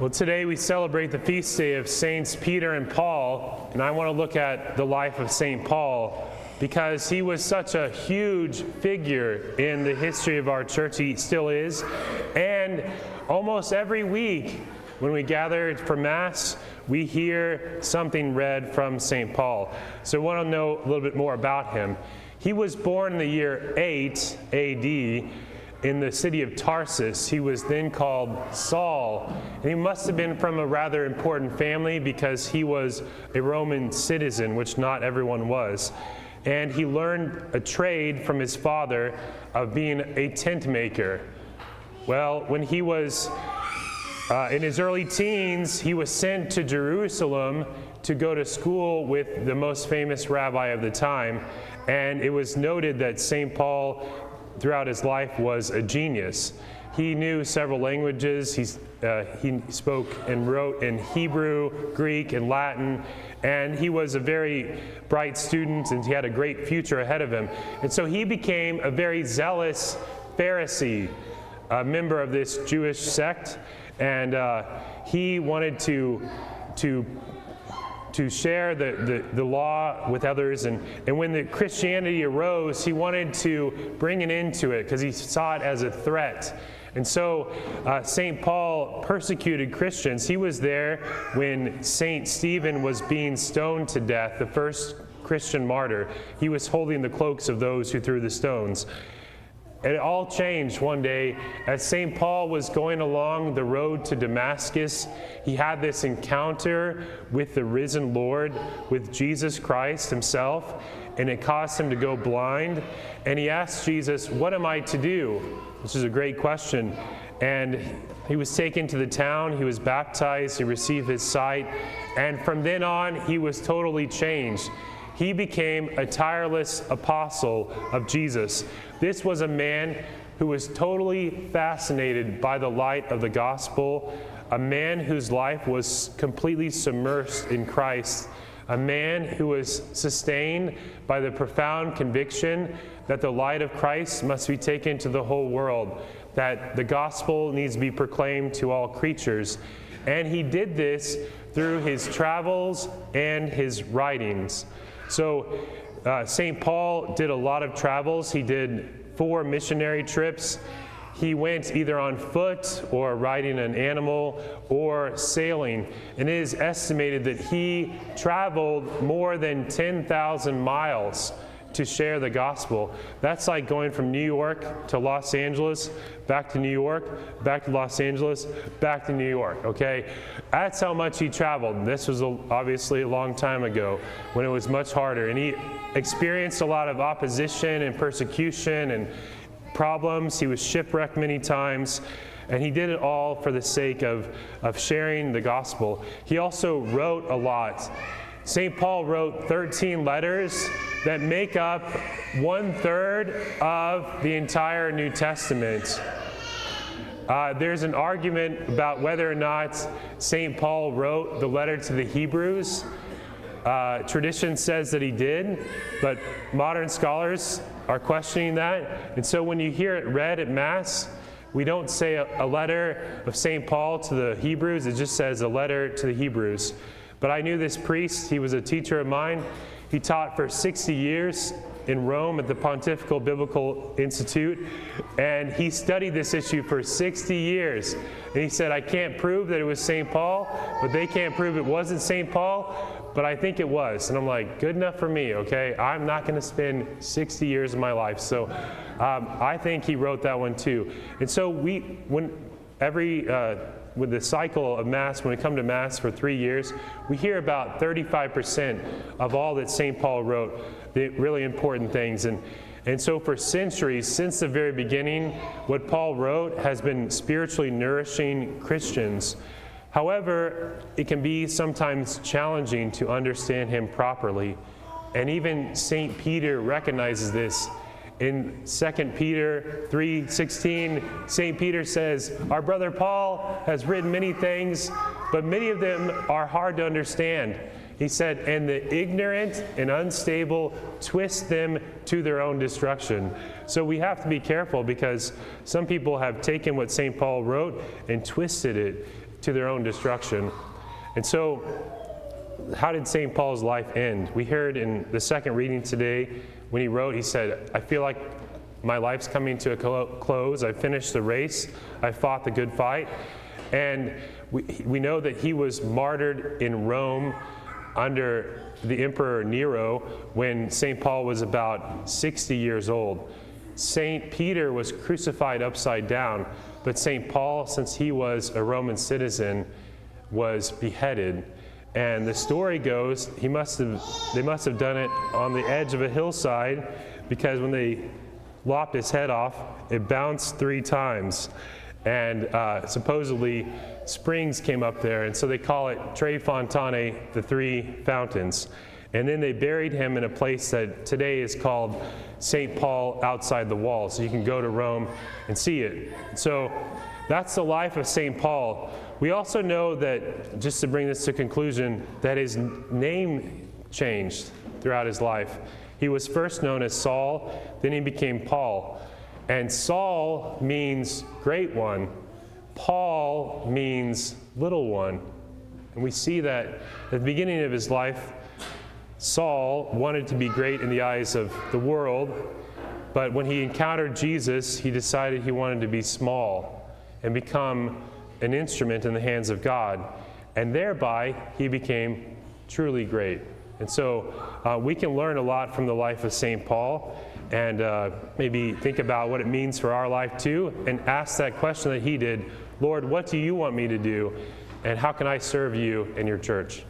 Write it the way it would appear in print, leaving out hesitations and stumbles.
Well, today we celebrate the feast day of Saints Peter and Paul, and I want to look at the life of St. Paul because he was such a huge figure in the history of our church. He still is. And almost every week when we gather for Mass, we hear something read from St. Paul. So I want to know a little bit more about him. He was born in the year 8 AD in the city of Tarsus. He was then called Saul, and he must have been from a rather important family because he was a Roman citizen, which not everyone was. And he learned a trade from his father of being a tent maker. Well, when he was in his early teens, he was sent to Jerusalem to go to school with the most famous rabbi of the time, and it was noted that St. Paul throughout his life was a genius. He knew several languages. He spoke and wrote in Hebrew, Greek, and Latin, and he was a very bright student, and he had a great future ahead of him. And so he became a very zealous Pharisee, a member of this Jewish sect, and he wanted to share the law with others, and when the Christianity arose, he wanted to bring an end to it because he saw it as a threat. And so St. Paul persecuted Christians. He was there when St. Stephen was being stoned to death, the first Christian martyr. He was holding the cloaks of those who threw the stones. It all changed one day as St. Paul was going along the road to Damascus. He had this encounter with the risen Lord, with Jesus Christ himself, and it caused him to go blind. And he asked Jesus, "What am I to do?" Which is a great question. And he was taken to the town, he was baptized, he received his sight, and from then on, he was totally changed. He became a tireless apostle of Jesus. This was a man who was totally fascinated by the light of the gospel, a man whose life was completely submersed in Christ, a man who was sustained by the profound conviction that the light of Christ must be taken to the whole world, that the gospel needs to be proclaimed to all creatures. And he did this through his travels and his writings. So St. Paul did a lot of travels. He did 4 missionary trips. He went either on foot or riding an animal or sailing. And it is estimated that he traveled more than 10,000 miles to share the gospel. That's like going from New York to Los Angeles, back to New York, back to Los Angeles, back to New York, okay? That's how much he traveled. This was obviously a long time ago when it was much harder. And he experienced a lot of opposition and persecution and problems. He was shipwrecked many times. And he did it all for the sake of sharing the gospel. He also wrote a lot. St. Paul wrote 13 letters that make up 1/3 of the entire New Testament. There's an argument about whether or not St. Paul wrote the letter to the Hebrews. Tradition says that he did, but modern scholars are questioning that. And so when you hear it read at Mass, we don't say a letter of St. Paul to the Hebrews, it just says a letter to the Hebrews. But I knew this priest, he was a teacher of mine. He taught for 60 years in Rome at the Pontifical Biblical Institute, and he studied this issue for 60 years. And he said, I can't prove that it was St. Paul, but they can't prove it wasn't St. Paul, but I think it was. And I'm like, good enough for me, okay? I'm not going to spend 60 years of my life. So I think he wrote that one too. And so with the cycle of Mass, when we come to Mass for 3 years, we hear about 35% of all that St. Paul wrote, the really important things. And so for centuries, since the very beginning, what Paul wrote has been spiritually nourishing Christians. However, it can be sometimes challenging to understand him properly. And even St. Peter recognizes this. In 2 Peter 3:16, St. Peter says, our brother Paul has written many things, but many of them are hard to understand. He said, and the ignorant and unstable twist them to their own destruction. So we have to be careful because some people have taken what St. Paul wrote and twisted it to their own destruction. And so, how did St. Paul's life end? We heard in the second reading today, when he wrote, he said, I feel like my life's coming to a close. I finished the race. I fought the good fight. And we know that he was martyred in Rome under the Emperor Nero when St. Paul was about 60 years old. St. Peter was crucified upside down, but St. Paul, since he was a Roman citizen, was beheaded. And the story goes, they must have done it on the edge of a hillside, because when they lopped his head off, it bounced 3 times. And supposedly springs came up there, and so they call it Tre Fontane, the 3 fountains. And then they buried him in a place that today is called St. Paul outside the wall, so you can go to Rome and see it. So that's the life of St. Paul. We also know that, just to bring this to conclusion, that his name changed throughout his life. He was first known as Saul, then he became Paul. And Saul means great one. Paul means little one. And we see that at the beginning of his life, Saul wanted to be great in the eyes of the world, but when he encountered Jesus, he decided he wanted to be small and become an instrument in the hands of God. And thereby, he became truly great. And so we can learn a lot from the life of St. Paul, and maybe think about what it means for our life too, and ask that question that he did, Lord, what do you want me to do, and how can I serve you in your church?